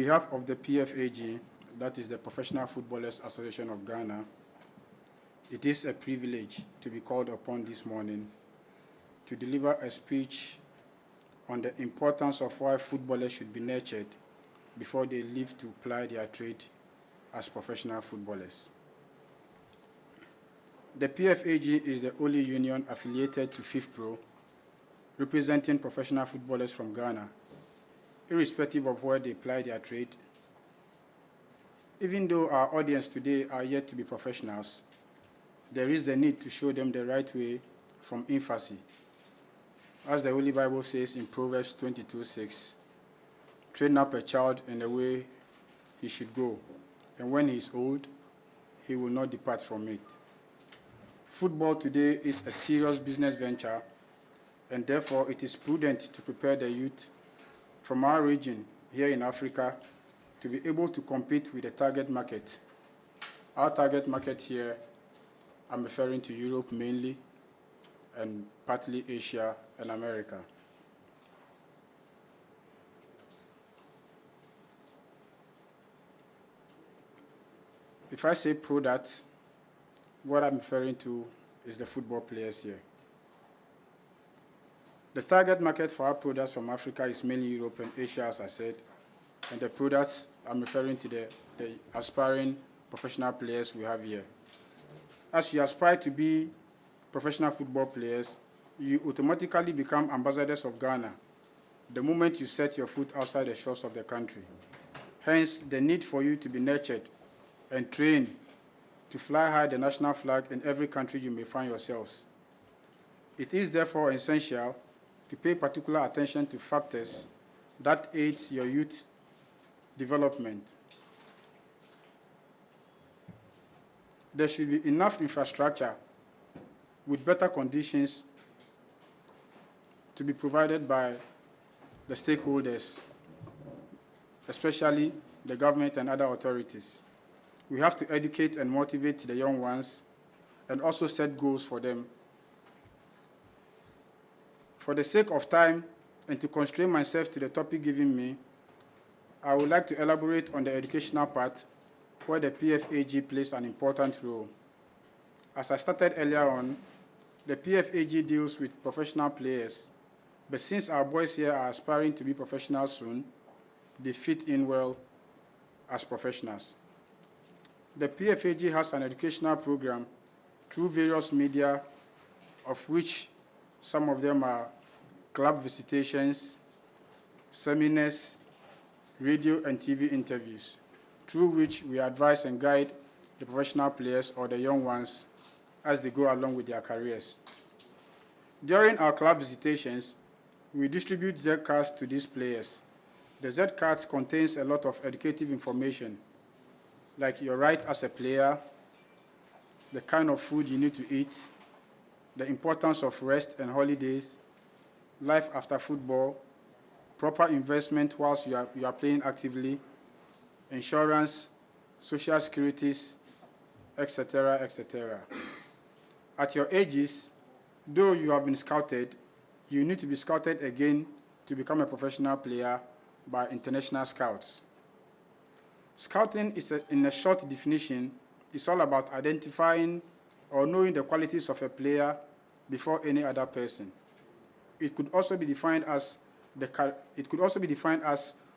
behalf of the PFAG, that is the Professional Footballers Association of Ghana, it is a privilege to be called upon this morning to deliver a speech on the importance of why footballers should be nurtured before they leave to ply their trade as professional footballers. The PFAG is the only union affiliated to FIFPro, representing professional footballers from Ghana, irrespective of where they ply their trade. Even though our audience today are yet to be professionals, there is the need to show them the right way from infancy. As the Holy Bible says in Proverbs 22:6, train up a child in the way he should go, and when he is old, he will not depart from it. Football today is a serious business venture, and therefore it is prudent to prepare the youth from our region here in Africa to be able to compete with the target market. Our target market here, I'm referring to Europe mainly, and partly Asia and America. If I say product, what I'm referring to is the football players here. The target market for our products from Africa is mainly Europe and Asia, as I said, and the products I'm referring to the aspiring professional players we have here. As you aspire to be professional football players, you automatically become ambassadors of Ghana the moment you set your foot outside the shores of the country. Hence, the need for you to be nurtured and trained to fly high the national flag in every country you may find yourselves. It is therefore essential to pay particular attention to factors that aid your youth development. There should be enough infrastructure with better conditions to be provided by the stakeholders, especially the government and other authorities. We have to educate and motivate the young ones and also set goals for them. For the sake of time and to constrain myself to the topic given me, I would like to elaborate on the educational part where the PFAG plays an important role. As I stated earlier on, the PFAG deals with professional players, but since our boys here are aspiring to be professionals soon, they fit in well as professionals. The PFAG has an educational program through various media, of which some of them are club visitations, seminars, radio and TV interviews, through which we advise and guide the professional players or the young ones as they go along with their careers. During our club visitations, we distribute Z cards to these players. The Z cards contains a lot of educative information, like your right as a player, the kind of food you need to eat, the importance of rest and holidays, life after football, proper investment whilst you are playing actively, insurance, social securities, etc., etc. At your ages, though you have been scouted, you need to be scouted again to become a professional player by international scouts. Scouting is, in a short definition, is all about identifying or knowing the qualities of a player before any other person. It could also be defined as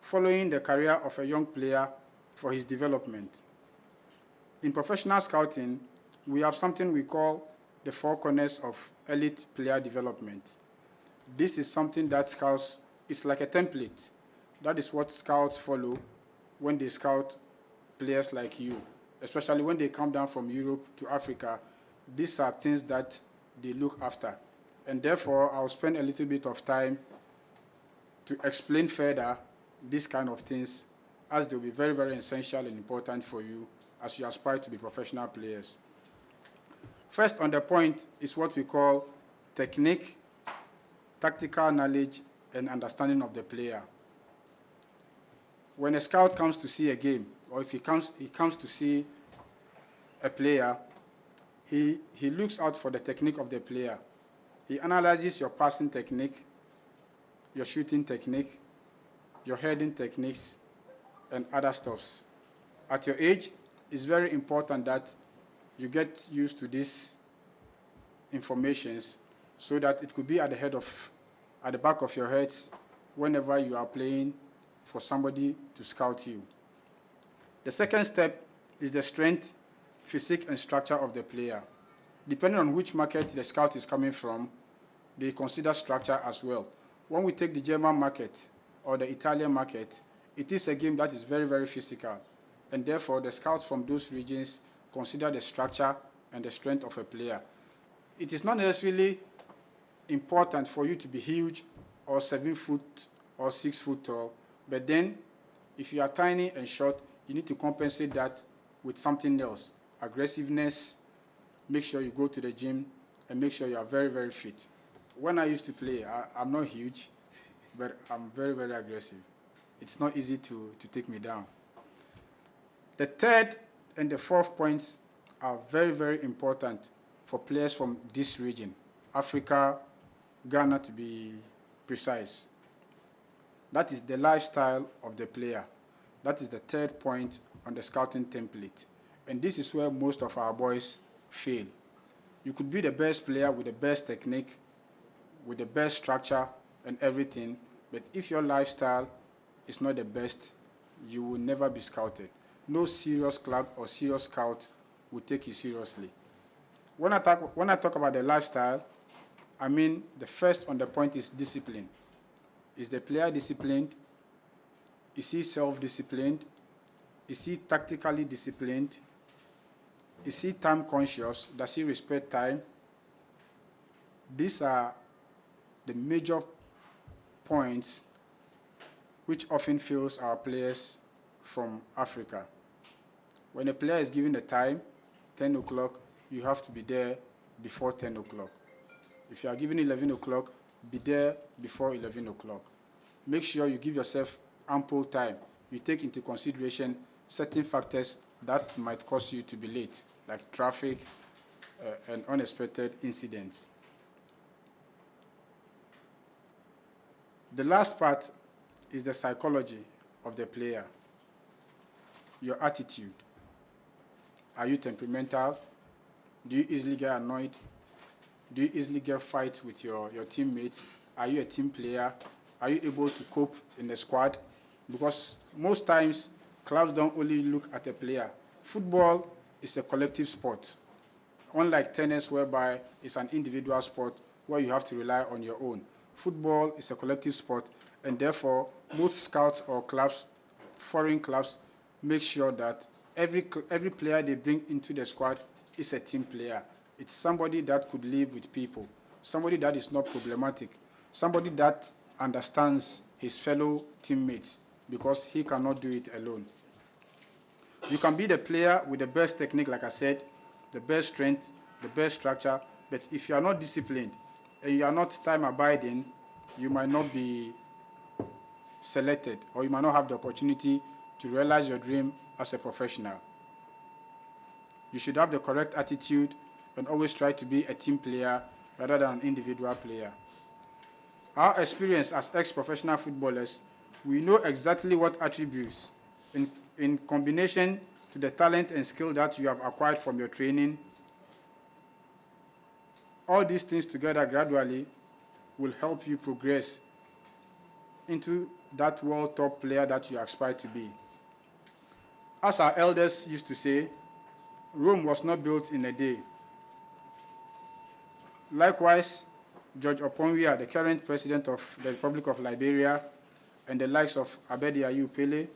following the career of a young player for his development. In professional scouting, we have something we call the four corners of elite player development. This is something that scouts, it's like a template. That is what scouts follow when they scout players like you, especially when they come down from Europe to Africa. These are things that they look after. And therefore, I'll spend a little bit of time to explain further these kind of things, as they'll be very, very essential and important for you as you aspire to be professional players. First on the point is what we call technique, tactical knowledge, and understanding of the player. When a scout comes to see a game, or if he comes to see a player, he looks out for the technique of the player. He analyzes your passing technique, your shooting technique, your heading techniques, and other stuffs. At your age, it's very important that you get used to these informations so that it could be at the back of your head whenever you are playing for somebody to scout you. The second step is the strength, physique, and structure of the player. Depending on which market the scout is coming from, they consider structure as well. When we take the German market or the Italian market, it is a game that is very, very physical. And therefore, the scouts from those regions consider the structure and the strength of a player. It is not necessarily important for you to be huge or 7 foot or 6 foot tall, but then if you are tiny and short, you need to compensate that with something else. Aggressiveness, make sure you go to the gym, and make sure you are very, very fit. When I used to play, I'm not huge, but I'm very, very aggressive. It's not easy to take me down. The third and the fourth points are very, very important for players from this region, Africa, Ghana to be precise. That is the lifestyle of the player. That is the third point on the scouting template. And this is where most of our boys fail. You could be the best player with the best technique, with the best structure and everything, but if your lifestyle is not the best, you will never be scouted. No serious club or serious scout will take you seriously. When I talk about the lifestyle, I mean the first on the point is discipline. Is the player disciplined? Is he self-disciplined? Is he tactically disciplined? Is he time conscious? Does he respect time? These are the major points which often fails our players from Africa. When a player is given the time, 10 o'clock, you have to be there before 10 o'clock. If you are given 11 o'clock, be there before 11 o'clock. Make sure you give yourself ample time. You take into consideration certain factors that might cause you to be late, like traffic and unexpected incidents. The last part is the psychology of the player, your attitude. Are you temperamental? Do you easily get annoyed? Do you easily get fights with your teammates? Are you a team player? Are you able to cope in the squad? Because most times, clubs don't only look at a player. Football is a collective sport. Unlike tennis, whereby it's an individual sport where you have to rely on your own. Football is a collective sport, and therefore, most scouts or clubs, foreign clubs, make sure that every player they bring into the squad is a team player. It's somebody that could live with people, somebody that is not problematic, somebody that understands his fellow teammates because he cannot do it alone. You can be the player with the best technique, like I said, the best strength, the best structure, but if you are not disciplined and you are not time-abiding, you might not be selected, or you might not have the opportunity to realize your dream as a professional. You should have the correct attitude and always try to be a team player rather than an individual player. Our experience as ex-professional footballers, we know exactly what attributes, in combination to the talent and skill that you have acquired from your training, all these things together gradually will help you progress into that world top player that you aspire to be. As our elders used to say, Rome was not built in a day. Likewise, George Oponwia, the current president of the Republic of Liberia, and the likes of Abedi Ayew Pele,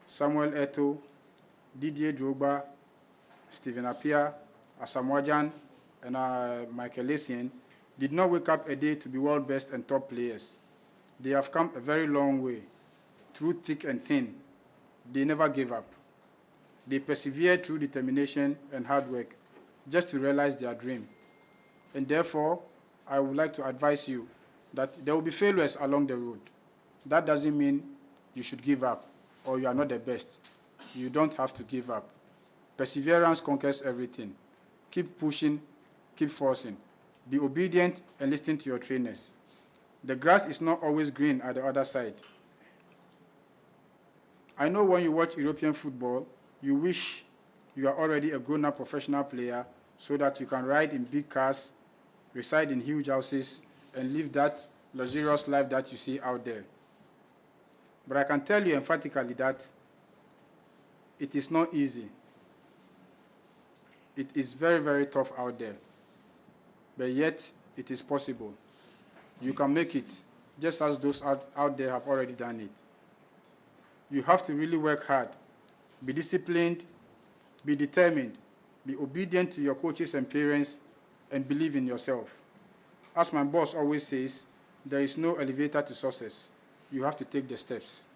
Samuel Eto'o, Didier Drogba, Stephen Appiah, Asamoah Gyan, and Michael Essien did not wake up a day to be world best and top players. They have come a very long way, through thick and thin. They never gave up. They persevered through determination and hard work just to realize their dream. And therefore, I would like to advise you that there will be failures along the road. That doesn't mean you should give up or you are not the best. You don't have to give up. Perseverance conquers everything. Keep pushing, keep forcing. Be obedient and listen to your trainers. The grass is not always green at the other side. I know when you watch European football, you wish you are already a grown-up professional player so that you can ride in big cars, reside in huge houses, and live that luxurious life that you see out there. But I can tell you emphatically that it is not easy. It is very, very tough out there. But yet, it is possible. You can make it, just as those out there have already done it. You have to really work hard, be disciplined, be determined, be obedient to your coaches and parents, and believe in yourself. As my boss always says, there is no elevator to success. You have to take the steps.